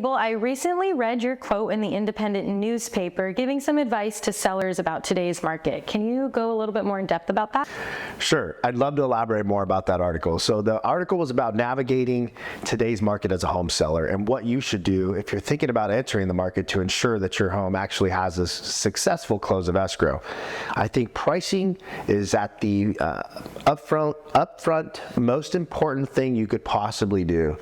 Abel, I recently read your quote in the independent newspaper giving some advice to sellers about today's market. Can you go a little bit more in depth about that? Sure. I'd love to elaborate more about that article. So the article was about navigating today's market as a home seller and what you should do if you're thinking about entering the market to ensure that your home actually has a successful close of escrow. I think pricing is at the upfront most important thing you could possibly do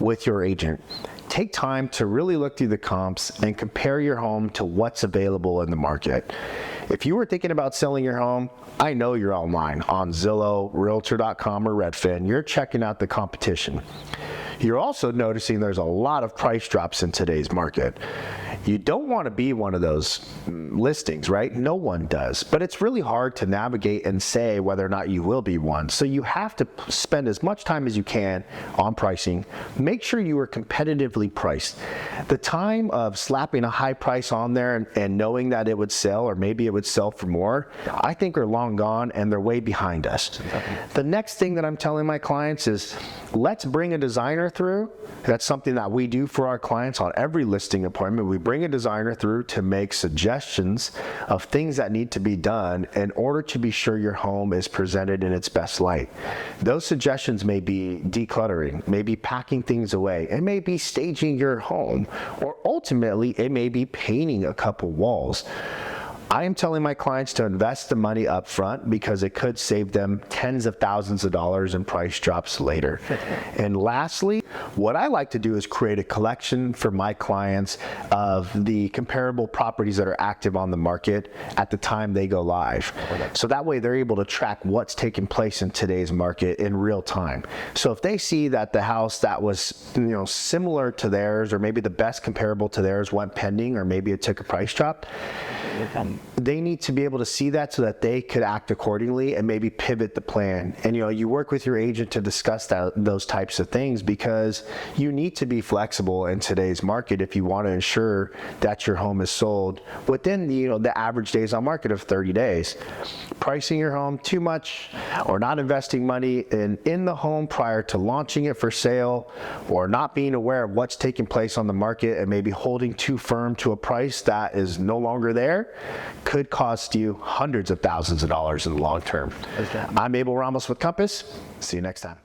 with your agent. Take time to really look through the comps and compare your home to what's available in the market. If you were thinking about selling your home, I know you're online on Zillow, Realtor.com, or Redfin. You're checking out the competition. You're also noticing there's a lot of price drops in today's market. You don't want to be one of those listings, right? No one does, but it's really hard to navigate and say whether or not you will be one. So you have to spend as much time as you can on pricing. Make sure you are competitively priced. The time of slapping a high price on there and knowing that it would sell, or maybe it would sell for more, I think are long gone and they're way behind us. The next thing that I'm telling my clients is, let's bring a designer through. That's something that we do for our clients on every listing appointment. We bring a designer through to make suggestions of things that need to be done in order to be sure your home is presented in its best light. Those suggestions may be decluttering, maybe packing things away, it may be staging your home, or ultimately it may be painting a couple walls. I am telling my clients to invest the money up front because it could save them tens of thousands of dollars in price drops later. And lastly, what I like to do is create a collection for my clients of the comparable properties that are active on the market at the time they go live. So that way they're able to track what's taking place in today's market in real time. So if they see that the house that was similar to theirs, or maybe the best comparable to theirs, went pending, or maybe it took a price drop, they need to be able to see that so that they could act accordingly and maybe pivot the plan. And you work with your agent to discuss those types of things, because you need to be flexible in today's market if you want to ensure that your home is sold within the average days on market of 30 days. Pricing your home too much or not investing money in the home prior to launching it for sale, or not being aware of what's taking place on the market and maybe holding too firm to a price that is no longer there, could cost you hundreds of thousands of dollars in the long term. I'm Abel Ramos with Compass. See you next time.